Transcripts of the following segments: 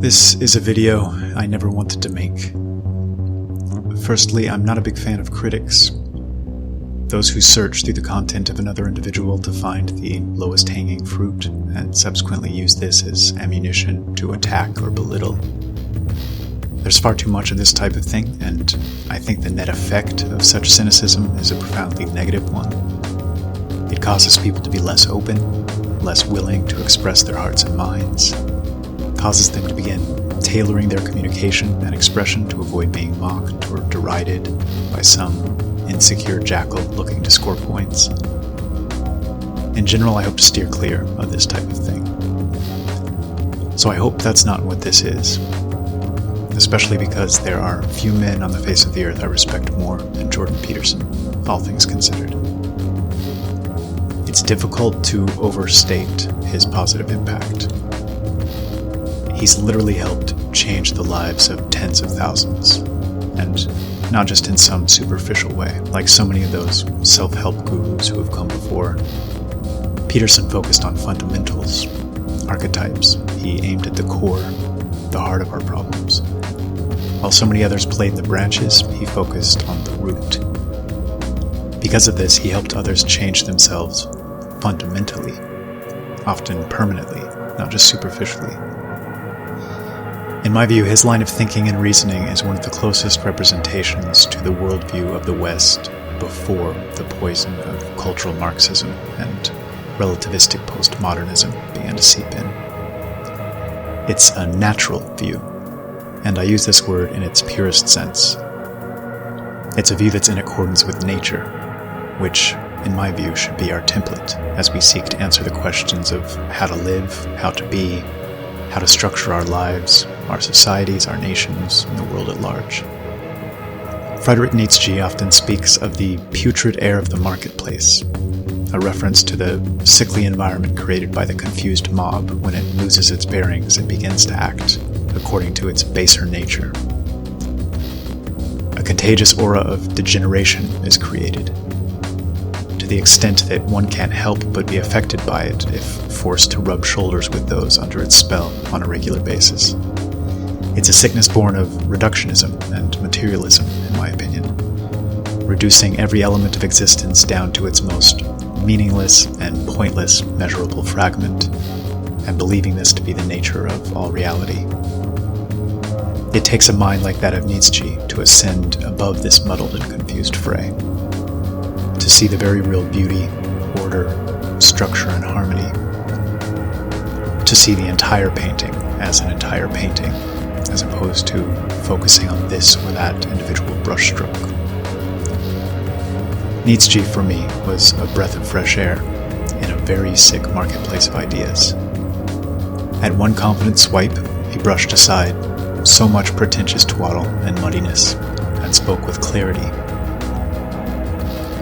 This is a video I never wanted to make. Firstly, I'm not a big fan of critics. Those who search through the content of another individual to find the lowest hanging fruit and subsequently use this as ammunition to attack or belittle. There's far too much of this type of thing, and I think the net effect of such cynicism is a profoundly negative one. It causes people to be less open, less willing to express their hearts and minds, causes them to begin tailoring their communication and expression to avoid being mocked or derided by some insecure jackal looking to score points. In general, I hope to steer clear of this type of thing. So I hope that's not what this is, especially because there are few men on the face of the earth I respect more than Jordan Peterson, all things considered. It's difficult to overstate his positive impact. He's literally helped change the lives of tens of thousands, and not just in some superficial way, like so many of those self-help gurus who have come before. Peterson focused on fundamentals, archetypes. He aimed at the core, the heart of our problems. While so many others played the branches, he focused on the root. Because of this, he helped others change themselves fundamentally, often permanently, not just superficially. In my view, his line of thinking and reasoning is one of the closest representations to the worldview of the West before the poison of cultural Marxism and relativistic postmodernism began to seep in. It's a natural view, and I use this word in its purest sense. It's a view that's in accordance with nature, which, in my view, should be our template as we seek to answer the questions of how to live, how to be, how to structure our lives, our societies, our nations, and the world at large. Friedrich Nietzsche often speaks of the putrid air of the marketplace, a reference to the sickly environment created by the confused mob when it loses its bearings and begins to act according to its baser nature. A contagious aura of degeneration is created, to the extent that one can't help but be affected by it if forced to rub shoulders with those under its spell on a regular basis. It's a sickness born of reductionism and materialism, in my opinion, reducing every element of existence down to its most meaningless and pointless measurable fragment, and believing this to be the nature of all reality. It takes a mind like that of Nietzsche to ascend above this muddled and confused fray, to see the very real beauty, order, structure, and harmony, to see the entire painting as an entire painting, as opposed to focusing on this or that individual brushstroke. Nietzsche, for me, was a breath of fresh air in a very sick marketplace of ideas. At one confident swipe, he brushed aside so much pretentious twaddle and muddiness, and spoke with clarity.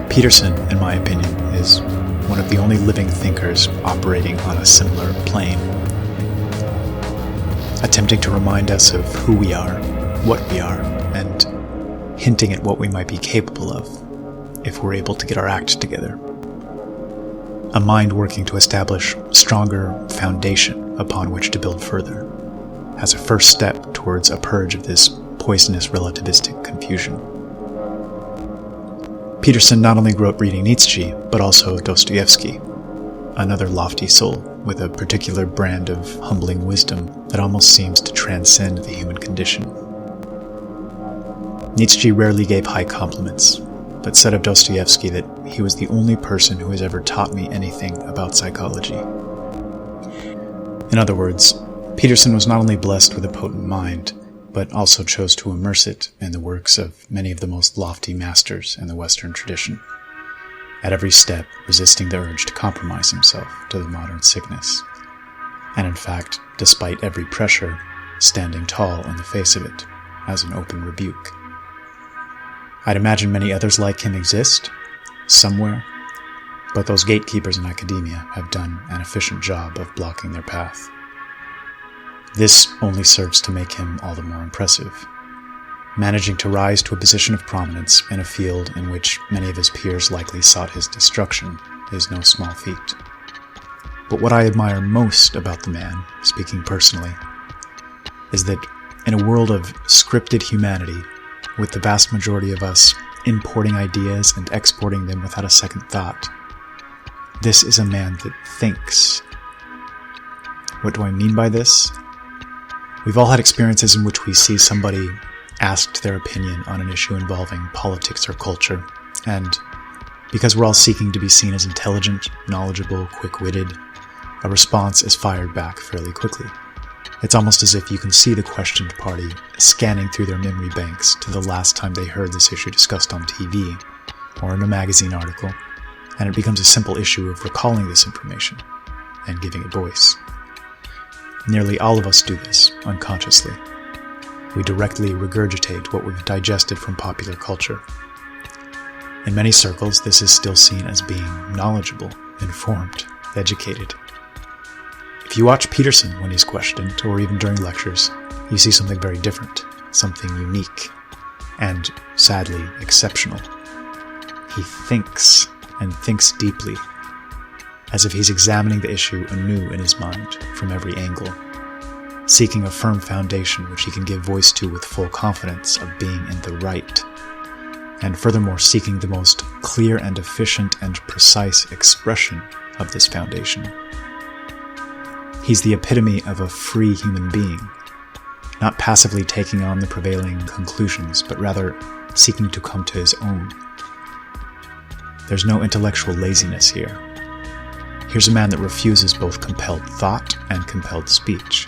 Peterson, in my opinion, is one of the only living thinkers operating on a similar plane, attempting to remind us of who we are, what we are, and hinting at what we might be capable of if we're able to get our act together. A mind working to establish stronger foundation upon which to build further, as a first step towards a purge of this poisonous relativistic confusion. Peterson not only grew up reading Nietzsche, but also Dostoevsky, another lofty soul with a particular brand of humbling wisdom that almost seems to transcend the human condition. Nietzsche rarely gave high compliments, but said of Dostoevsky that he was the only person who has ever taught me anything about psychology. In other words, Peterson was not only blessed with a potent mind, but also chose to immerse it in the works of many of the most lofty masters in the Western tradition, at every step resisting the urge to compromise himself to the modern sickness, and in fact, despite every pressure, standing tall in the face of it as an open rebuke. I'd imagine many others like him exist, somewhere, but those gatekeepers in academia have done an efficient job of blocking their path. This only serves to make him all the more impressive, managing to rise to a position of prominence in a field in which many of his peers likely sought his destruction is no small feat. But what I admire most about the man, speaking personally, is that in a world of scripted humanity, with the vast majority of us importing ideas and exporting them without a second thought, this is a man that thinks. What do I mean by this? We've all had experiences in which we see somebody asked their opinion on an issue involving politics or culture, and because we're all seeking to be seen as intelligent, knowledgeable, quick-witted, a response is fired back fairly quickly. It's almost as if you can see the questioned party scanning through their memory banks to the last time they heard this issue discussed on TV or in a magazine article, and it becomes a simple issue of recalling this information and giving it voice. Nearly all of us do this unconsciously. We directly regurgitate what we've digested from popular culture. In many circles, this is still seen as being knowledgeable, informed, educated. If you watch Peterson when he's questioned, or even during lectures, you see something very different, something unique, and, sadly, exceptional. He thinks, and thinks deeply, as if he's examining the issue anew in his mind from every angle, seeking a firm foundation which he can give voice to with full confidence of being in the right, and furthermore seeking the most clear and efficient and precise expression of this foundation. He's the epitome of a free human being, not passively taking on the prevailing conclusions, but rather seeking to come to his own. There's no intellectual laziness here. Here's a man that refuses both compelled thought and compelled speech.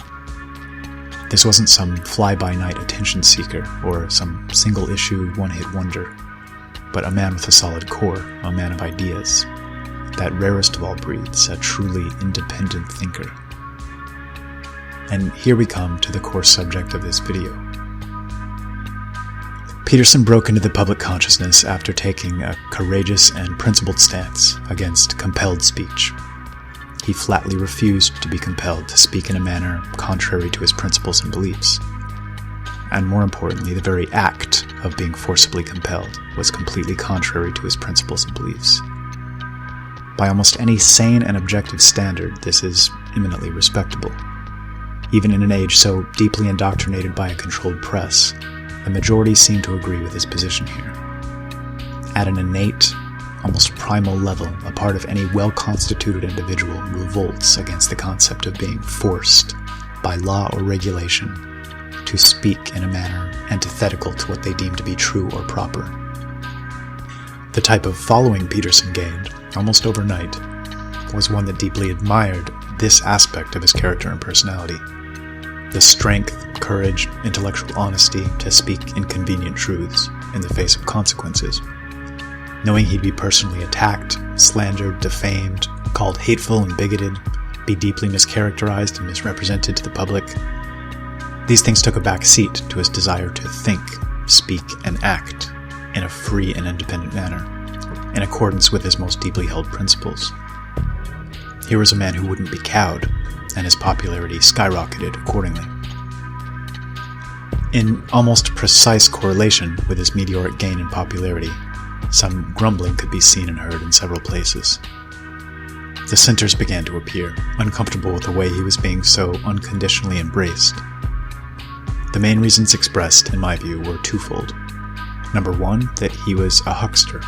This wasn't some fly-by-night attention seeker or some single-issue, one-hit wonder, but a man with a solid core, a man of ideas, that rarest of all breeds, a truly independent thinker. And here we come to the core subject of this video. Peterson broke into the public consciousness after taking a courageous and principled stance against compelled speech. He flatly refused to be compelled to speak in a manner contrary to his principles and beliefs. And more importantly, the very act of being forcibly compelled was completely contrary to his principles and beliefs. By almost any sane and objective standard, this is eminently respectable. Even in an age so deeply indoctrinated by a controlled press, the majority seem to agree with his position here. At an innate, almost primal level, a part of any well-constituted individual revolts against the concept of being forced, by law or regulation, to speak in a manner antithetical to what they deem to be true or proper. The type of following Peterson gained, almost overnight, was one that deeply admired this aspect of his character and personality. The strength, courage, intellectual honesty to speak inconvenient truths in the face of consequences. Knowing he'd be personally attacked, slandered, defamed, called hateful and bigoted, be deeply mischaracterized and misrepresented to the public. These things took a back seat to his desire to think, speak, and act in a free and independent manner, in accordance with his most deeply held principles. Here was a man who wouldn't be cowed, and his popularity skyrocketed accordingly. In almost precise correlation with his meteoric gain in popularity, some grumbling could be seen and heard in several places. Dissenters began to appear, uncomfortable with the way he was being so unconditionally embraced. The main reasons expressed, in my view, were twofold. Number one, that he was a huckster,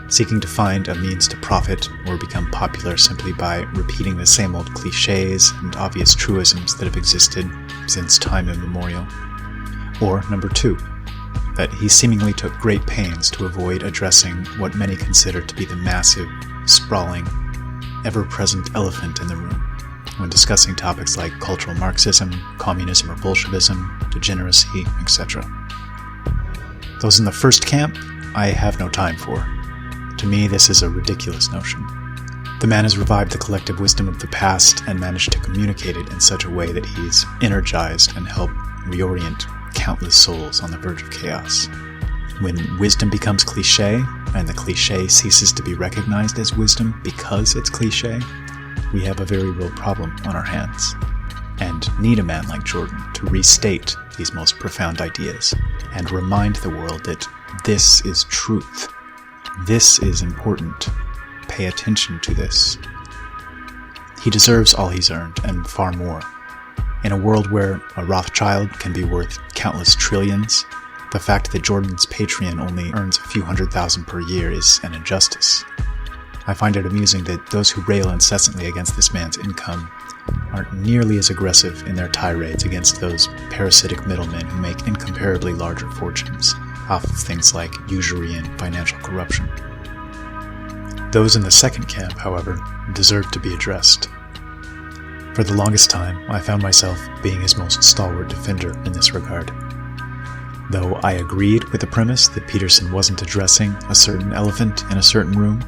seeking to find a means to profit or become popular simply by repeating the same old cliches and obvious truisms that have existed since time immemorial. Or number two, that he seemingly took great pains to avoid addressing what many consider to be the massive, sprawling, ever-present elephant in the room when discussing topics like cultural Marxism, communism or Bolshevism, degeneracy, etc. Those in the first camp, I have no time for. To me, this is a ridiculous notion. The man has revived the collective wisdom of the past and managed to communicate it in such a way that he's energized and helped reorient countless souls on the verge of chaos. When wisdom becomes cliché, and the cliché ceases to be recognized as wisdom because it's cliché, we have a very real problem on our hands, and need a man like Jordan to restate these most profound ideas and remind the world that this is truth. This is important. Pay attention to this. He deserves all he's earned, and far more. In a world where a Rothschild can be worth countless trillions, the fact that Jordan's Patreon only earns a few $100,000 per year is an injustice. I find it amusing that those who rail incessantly against this man's income aren't nearly as aggressive in their tirades against those parasitic middlemen who make incomparably larger fortunes off of things like usury and financial corruption. Those in the second camp, however, deserve to be addressed. For the longest time, I found myself being his most stalwart defender in this regard. Though I agreed with the premise that Peterson wasn't addressing a certain elephant in a certain room,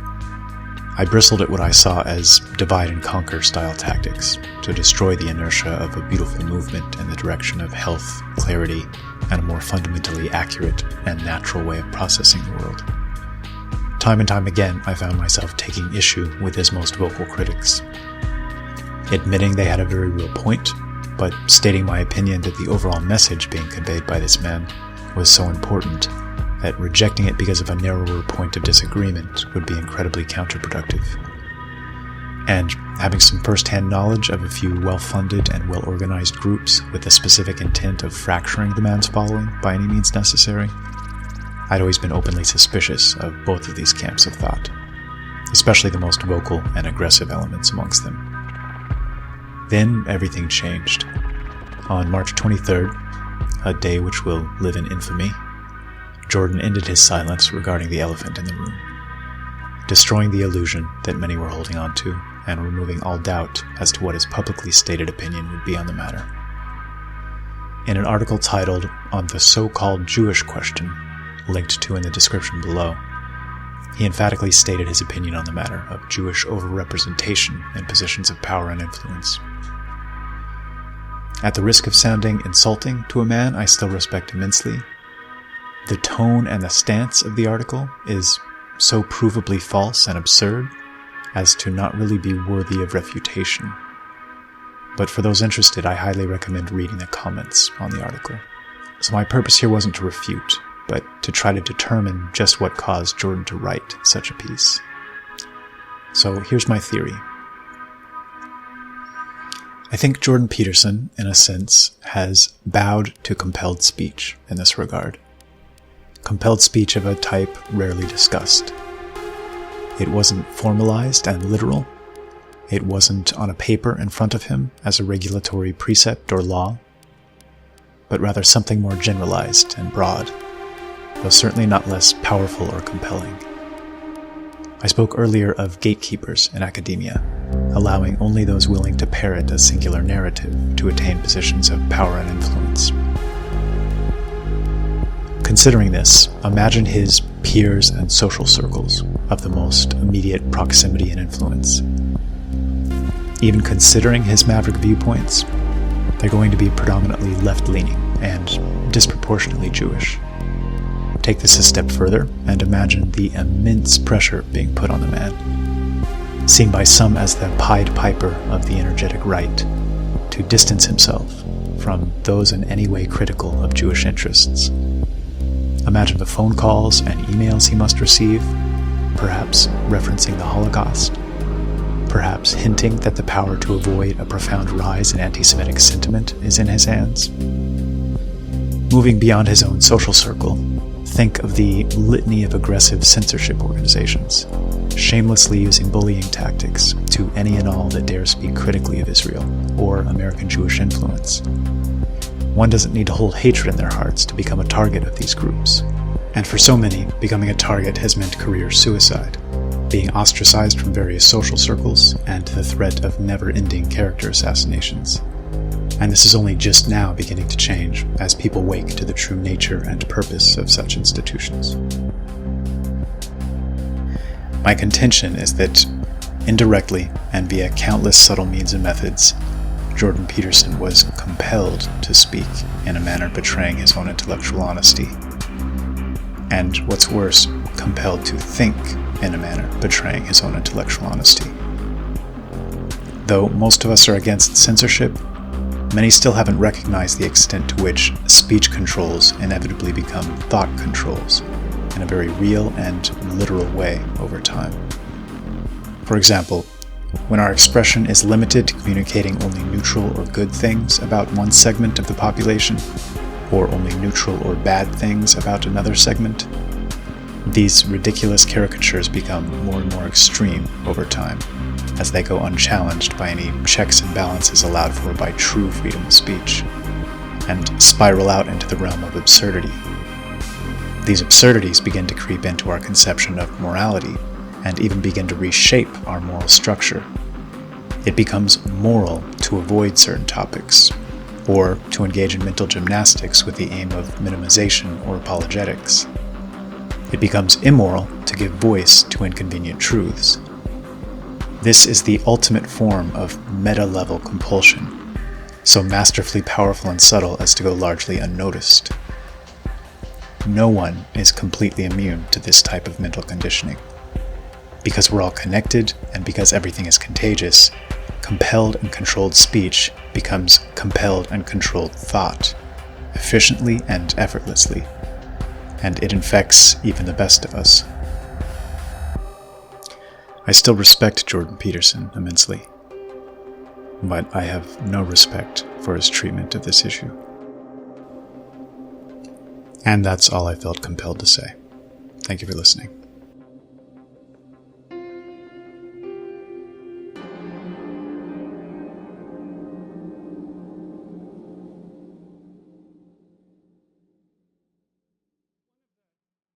I bristled at what I saw as divide-and-conquer style tactics to destroy the inertia of a beautiful movement in the direction of health, clarity, and a more fundamentally accurate and natural way of processing the world. Time and time again, I found myself taking issue with his most vocal critics, admitting they had a very real point, but stating my opinion that the overall message being conveyed by this man was so important that rejecting it because of a narrower point of disagreement would be incredibly counterproductive. And having some first-hand knowledge of a few well-funded and well-organized groups with the specific intent of fracturing the man's following by any means necessary, I'd always been openly suspicious of both of these camps of thought, especially the most vocal and aggressive elements amongst them. Then everything changed. On March 23rd, a day which will live in infamy, Jordan ended his silence regarding the elephant in the room, destroying the illusion that many were holding on to and removing all doubt as to what his publicly stated opinion would be on the matter. In an article titled "On the So-Called Jewish Question," linked to in the description below, he emphatically stated his opinion on the matter of Jewish overrepresentation in positions of power and influence. At the risk of sounding insulting to a man I still respect immensely, the tone and the stance of the article is so provably false and absurd as to not really be worthy of refutation. But for those interested, I highly recommend reading the comments on the article. So my purpose here wasn't to refute, but to try to determine just what caused Jordan to write such a piece. So here's my theory. I think Jordan Peterson, in a sense, has bowed to compelled speech in this regard. Compelled speech of a type rarely discussed. It wasn't formalized and literal. It wasn't on a paper in front of him as a regulatory precept or law, but rather something more generalized and broad, though certainly not less powerful or compelling. I spoke earlier of gatekeepers in academia, allowing only those willing to parrot a singular narrative to attain positions of power and influence. Considering this, imagine his peers and social circles of the most immediate proximity and influence. Even considering his maverick viewpoints, they're going to be predominantly left-leaning and disproportionately Jewish. Take this a step further and imagine the immense pressure being put on the man, seen by some as the Pied Piper of the energetic right, to distance himself from those in any way critical of Jewish interests. Imagine the phone calls and emails he must receive, perhaps referencing the Holocaust, perhaps hinting that the power to avoid a profound rise in anti-Semitic sentiment is in his hands. Moving beyond his own social circle, think of the litany of aggressive censorship organizations, shamelessly using bullying tactics to any and all that dare speak critically of Israel or American Jewish influence. One doesn't need to hold hatred in their hearts to become a target of these groups. And for so many, becoming a target has meant career suicide, being ostracized from various social circles, and the threat of never-ending character assassinations. And this is only just now beginning to change as people wake to the true nature and purpose of such institutions. My contention is that, indirectly and via countless subtle means and methods, Jordan Peterson was compelled to speak in a manner betraying his own intellectual honesty. And what's worse, compelled to think in a manner betraying his own intellectual honesty. Though most of us are against censorship, many still haven't recognized the extent to which speech controls inevitably become thought controls in a very real and literal way over time. For example, When our expression is limited to communicating only neutral or good things about one segment of the population, or only neutral or bad things about another segment, these ridiculous caricatures become more and more extreme over time, as they go unchallenged by any checks and balances allowed for by true freedom of speech, and spiral out into the realm of absurdity. These absurdities begin to creep into our conception of morality, and even begin to reshape our moral structure. It becomes moral to avoid certain topics, or to engage in mental gymnastics with the aim of minimization or apologetics. It becomes immoral to give voice to inconvenient truths. This is the ultimate form of meta-level compulsion, so masterfully powerful and subtle as to go largely unnoticed. No one is completely immune to this type of mental conditioning. Because we're all connected, and because everything is contagious, compelled and controlled speech becomes compelled and controlled thought, efficiently and effortlessly, and it infects even the best of us. I still respect Jordan Peterson immensely, but I have no respect for his treatment of this issue. And that's all I felt compelled to say. Thank you for listening.